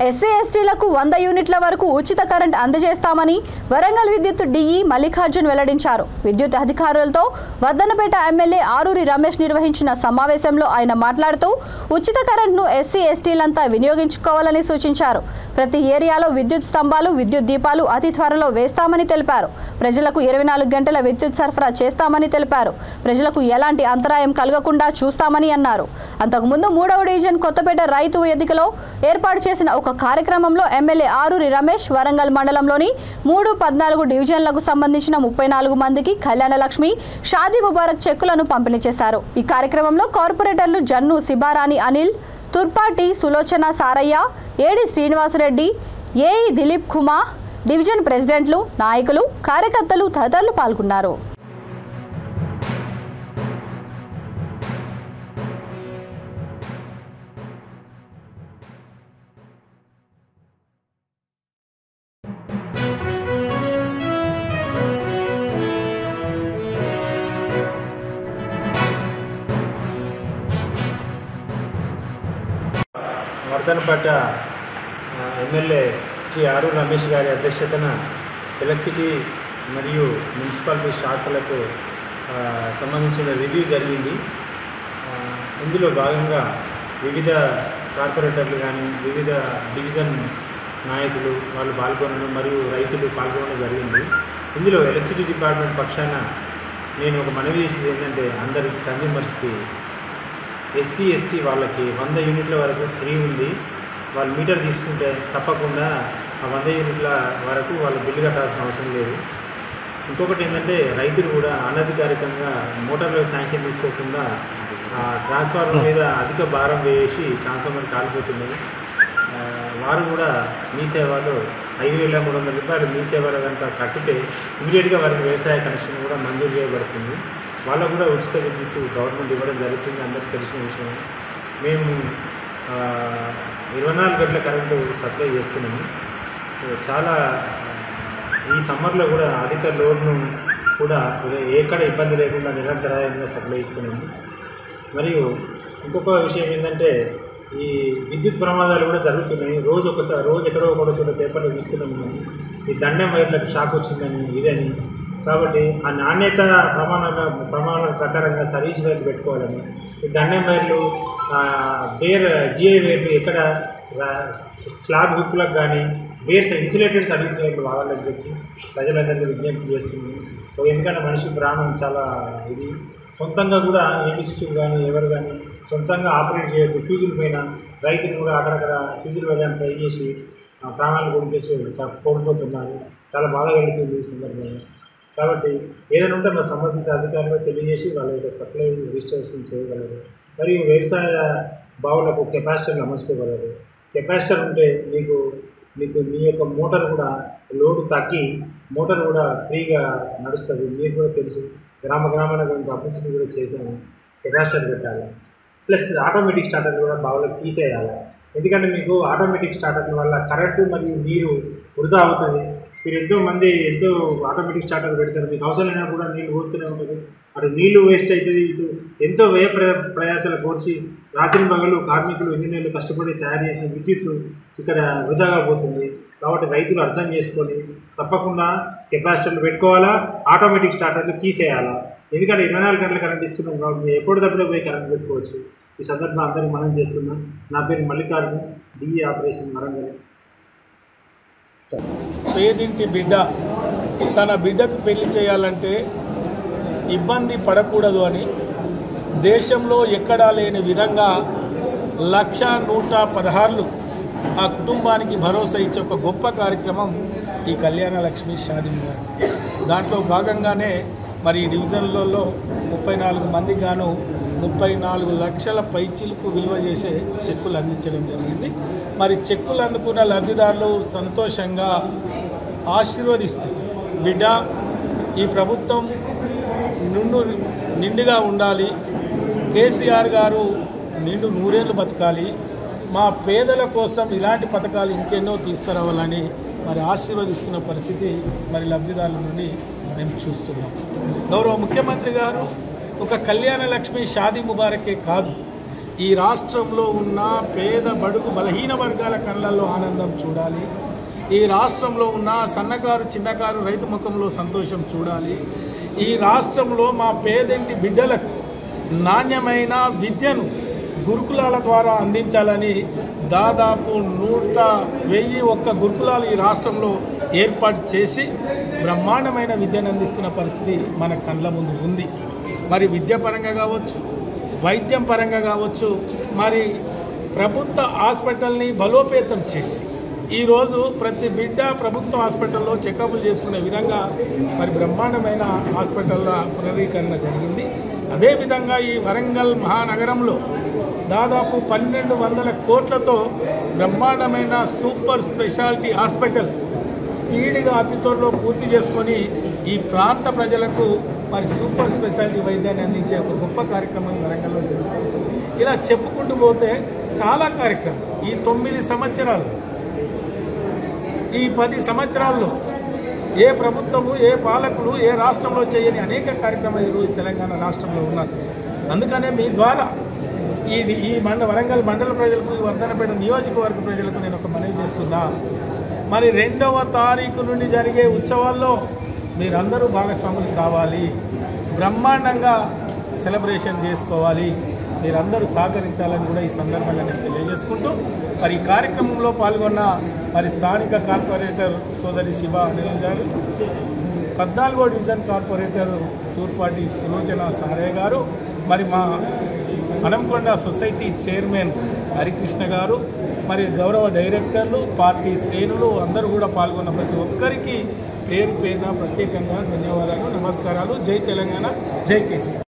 SC ఎస్టీలకు 100 యూనిట్ల వరకు ఉచిత కరెంట్ అందజేస్తామని వరంగల్ విద్యుత్ డిఈ మల్లికార్జున్ వెల్లడించారు. విద్యుత్ అధికారులతో వద్దనపేట ఎమ్మెల్యే ఆరూరి రమేష్ నిర్వహించిన సమావేశంలో ఆయన మాట్లాడుతూ ఉచిత కరెంట్ను ఎస్సీ ఎస్టీలంతా వినియోగించుకోవాలని సూచించారు. ప్రతి ఏరియాలో విద్యుత్ స్తంభాలు, విద్యుత్ దీపాలు అతి త్వరలో వేస్తామని తెలిపారు. ప్రజలకు 24 గంటల విద్యుత్ సరఫరా చేస్తామని తెలిపారు. ప్రజలకు ఎలాంటి అంతరాయం కలగకుండా చూస్తామని అన్నారు. అంతకుముందు 3వ డివిజన్ కొత్తపేట రైతు వేదికలో ఏర్పాటు చేసిన ఒక కార్యక్రమంలో ఎమ్మెల్యే ఆరూరి రమేష్ వరంగల్ మండలంలోని 3-14 డివిజన్లకు సంబంధించిన 34 మందికి కళ్యాణ లక్ష్మి, షాదీ ముబారక్ చెక్కులను పంపిణీ చేశారు. ఈ కార్యక్రమంలో కార్పొరేటర్లు Jannu Shibarani Anil, Turpati Sulochana Sarayya, AD Srinivasa Reddy, AE Dilip Kumar, division ప్రెసిడెంట్లు, నాయకులు, కార్యకర్తలు తదితరులు పాల్గొన్నారు. వర్ధనపేట ఎమ్మెల్యే శ్రీ ఆరూరి రమేష్ గారి అధ్యక్షతన ఎలక్ట్రిసిటీ మరియు మున్సిపాలిటీ శాఖలకు సంబంధించిన రివ్యూ జరిగింది. ఇందులో భాగంగా వివిధ కార్పొరేటర్లు కానీ వివిధ డివిజన్ నాయకులు వాళ్ళు పాల్గొనడం మరియు రైతులు పాల్గొనడం జరిగింది. ఇందులో ఎలక్ట్రిసిటీ డిపార్ట్మెంట్ పక్షాన నేను ఒక మనవి చేసేది ఏంటంటే అందరి కన్జ్యూమర్స్కి ఎస్సీ ఎస్టీ వాళ్ళకి 100 యూనిట్ల వరకు ఫ్రీ ఉంది. వాళ్ళు మీటర్ తీసుకుంటే తప్పకుండా ఆ 100 యూనిట్ల వరకు వాళ్ళు బిల్లు కట్టాల్సిన అవసరం లేదు. ఇంకొకటి ఏంటంటే రైతులు కూడా అనధికారికంగా మోటార్లో శాంక్షన్ తీసుకోకుండా ట్రాన్స్ఫార్మర్ మీద అధిక భారం వేసి ట్రాన్స్ఫార్మర్ కాలిపోతున్నది. వారు కూడా మీ సేవలో 5,300 రూపాయలు మీ సేవలో కనుక కట్టితే ఇమీడియట్గా వారికి వ్యవసాయ కనెక్షన్ కూడా మంజూరు చేయబడుతుంది. వాళ్ళకు కూడా ఉచిత విద్యుత్ గవర్నమెంట్ ఇవ్వడం జరుగుతుంది. అందరికీ తెలిసిన విషయం. మేము 24 గంటల కరెంటు సప్లై చేస్తున్నాము. చాలా ఈ సమ్మర్లో కూడా అధిక లోడ్ను కూడా ఎక్కడ ఇబ్బంది లేకుండా నిరంతరాయంగా సప్లై ఇస్తున్నాము. మరియు ఇంకొక విషయం ఏంటంటే ఈ విద్యుత్ ప్రమాదాలు కూడా జరుగుతున్నాయి. రోజు ఎక్కడో ఒక చోట పేపర్లో చూస్తున్నాము. ఈ దండెం వైర్లకు షాక్ వచ్చిందని ఇదని. కాబట్టి ఆ నాణ్యత ప్రమాణాల ప్రకారంగా సర్వీస్ వైర్లు పెట్టుకోవాలని, ఈ దండెం వైర్లు జిఐ వైర్లు ఎక్కడ స్లాబ్ హుక్లకు కానీ ఇన్సులేటెడ్ సర్వీస్ వైర్లు వాడాలని చెప్పి ప్రజలందరికీ విజ్ఞప్తి చేస్తున్నాము. ఎందుకంటే మనిషి ప్రాణం చాలా ఇది. సొంతంగా కూడా ఏబిసిలు కానీ ఎవరు కానీ సొంతంగా ఆపరేట్ చేయొద్దు. ఫ్యూజుల పైన రైతులు కూడా అక్కడక్కడ ఫ్యూజులు వెళ్ళడానికి ట్రై చేసి ప్రాణాలు కోల్పోతున్నారు. చాలా బాధ కలుగుతుంది ఈ సందర్భంగా. కాబట్టి ఏదైనా ఉంటే మా సంబంధిత అధికారులు తెలియజేసి వాళ్ళ యొక్క సప్లై రిజిస్ట్రేషన్ చేయగలరు. మరియు వ్యవసాయ బావులకు కెపాసిటర్లు అమర్చుకోగలరు. కెపాసిటర్ ఉంటే మీకు మీ యొక్క మోటార్ కూడా లోడ్ తగ్గి మోటార్ కూడా ఫ్రీగా నడుస్తుంది. మీకు కూడా తెలుసు. గ్రామాలకు పబ్లిసిటీ కూడా చేశాము. కెపాసిటర్ పెట్టాలి. ప్లస్ ఆటోమేటిక్ స్టార్టర్ కూడా బావులకు తీసేయాలి. ఎందుకంటే మీకు ఆటోమేటిక్ స్టార్టర్ వల్ల కరెంటు మరియు నీరు వృధా అవుతుంది. మీరు ఎంతో ఆటోమేటిక్ స్టార్టర్ పెడతారు. మీకు అవసరం అయినా కూడా నీళ్ళు పోస్తూనే ఉంటుంది. అటు నీళ్లు వేస్ట్ అవుతుంది. ఇటు ఎంతో వ్యయ ప్రయాసాలు కోర్చి రాత్రి పగలు కార్మికులు ఇంజనీర్లు కష్టపడి తయారు చేసిన విద్యుత్ ఇక్కడ వృధాగా పోతుంది. కాబట్టి రైతులు అర్థం చేసుకొని తప్పకుండా కెపాసిటర్లు పెట్టుకోవాలా, ఆటోమేటిక్ స్టార్టర్లు తీసేయాలా. ఎందుకంటే 24 గంటల కరెంట్ ఇస్తున్నాం కాబట్టి ఎప్పటికప్పుడే పోయి కరెంట్ పెట్టుకోవచ్చు. ఈ సందర్భంగా అందరికీ మనం చేస్తున్నాం. నా పేరు మల్లికార్జున్, డిఈ ఆపరేషన్ వరంగల్. పేదింటి బిడ్డ తన బిడ్డకు పెళ్లి చేయాలంటే ఇబ్బంది పడకూడదు అని దేశంలో ఎక్కడా లేని విధంగా 1,116 ఆ కుటుంబానికి భరోసా ఇచ్చే ఒక గొప్ప కార్యక్రమం ఈ కళ్యాణ లక్ష్మి షాదీ ముబారక్. దాంట్లో భాగంగానే మరి ఈ డివిజన్లలో 34 మందికి గాను 34 లక్షల పైచిలకు విలువ చేసే చెక్కులు అందించడం జరిగింది. మరి చెక్కులు అందుకున్న లబ్ధిదారులు సంతోషంగా ఆశీర్వదిస్తూ బిడ్డ ఈ ప్రభుత్వం నిండుగా ఉండాలి, కేసీఆర్ గారు నిండు 100 ఏళ్ళు బతకాలి, మా పేదల కోసం ఇలాంటి పథకాలు ఇంకెన్నో తీసుకురావాలని మరి ఆశీర్వదిస్తున్న పరిస్థితి మరి లబ్ధిదారుల నుండి మేము చూస్తున్నాం. గౌరవ ముఖ్యమంత్రి గారు ఒక కళ్యాణ లక్ష్మి షాదీ ముబారకే కాదు, ఈ రాష్ట్రంలో ఉన్న పేద బడుగు బలహీన వర్గాల కళ్ళల్లో ఆనందం చూడాలి. ఈ రాష్ట్రంలో ఉన్న సన్నకారు చిన్నకారు రైతు ముఖంలో సంతోషం చూడాలి. ఈ రాష్ట్రంలో మా పేదింటి బిడ్డలకు నాణ్యమైన విద్యను గురుకులాల ద్వారా అందించాలని దాదాపు 101 గురుకులాలు ఈ రాష్ట్రంలో ఏర్పాటు చేసి బ్రహ్మాండమైన విద్యను అందిస్తున్న పరిస్థితి మన కళ్ళ ముందు ఉంది. మరి విద్యాపరంగా కావచ్చు, వైద్యం పరంగా కావచ్చు, మరి ప్రభుత్వ హాస్పిటల్ని బలోపేతం చేసి ఈరోజు ప్రతి బిడ్డ ప్రభుత్వ హాస్పిటల్లో చెకప్లు చేసుకునే విధంగా మరి బ్రహ్మాండమైన హాస్పిటల్ల పునరీకరణ జరిగింది. అదేవిధంగా ఈ వరంగల్ మహానగరంలో దాదాపు 1200 కోట్లతో బ్రహ్మాండమైన సూపర్ స్పెషాలిటీ హాస్పిటల్ స్పీడ్గా అతి త్వరలో పూర్తి చేసుకొని ఈ ప్రాంత ప్రజలకు మరి సూపర్ స్పెషాలిటీ వైద్యాన్ని అందించే ఒక గొప్ప కార్యక్రమం వరంగల్లో జరుగుతుంది. ఇలా చెప్పుకుంటూ పోతే చాలా కార్యక్రమం ఈ 9 సంవత్సరాలు, ఈ 10 సంవత్సరాల్లో ఏ ప్రభుత్వము, ఏ పాలకులు, ఏ రాష్ట్రంలో చేయని అనేక కార్యక్రమాలు ఈరోజు తెలంగాణ రాష్ట్రంలో ఉన్నారు. అందుకనే మీ ద్వారా ఈ వరంగల్ మండల ప్రజలకు, ఈ వర్ధనపేట నియోజకవర్గ ప్రజలకు నేను ఒక మనవి చేస్తున్నా. మరి 2వ తారీఖు నుండి జరిగే ఉత్సవాల్లో మీరందరూ భాగస్వాములు కావాలి, బ్రహ్మాండంగా సెలబ్రేషన్ చేసుకోవాలి, మీరందరూ సహకరించాలని కూడా ఈ సందర్భంగా నేను తెలియజేసుకుంటూ మరి ఈ కార్యక్రమంలో పాల్గొన్న మరి స్థానిక కార్పొరేటర్ సోదరి శివ అనిల్ గారు, 14వ డివిజన్ కార్పొరేటర్ తూర్పాటి సులోచన సారే గారు, మరి మా హనంకొండ సొసైటీ చైర్మన్ హరికృష్ణ గారు, మరి గౌరవ డైరెక్టర్లు, పార్టీ శ్రేణులు అందరూ కూడా పాల్గొన్న ప్రతి ఒక్కరికి పేరు పేరున ప్రత్యేకంగా ధన్యవాదాలు, నమస్కారాలు. జై తెలంగాణ, జై కేసీఆర్.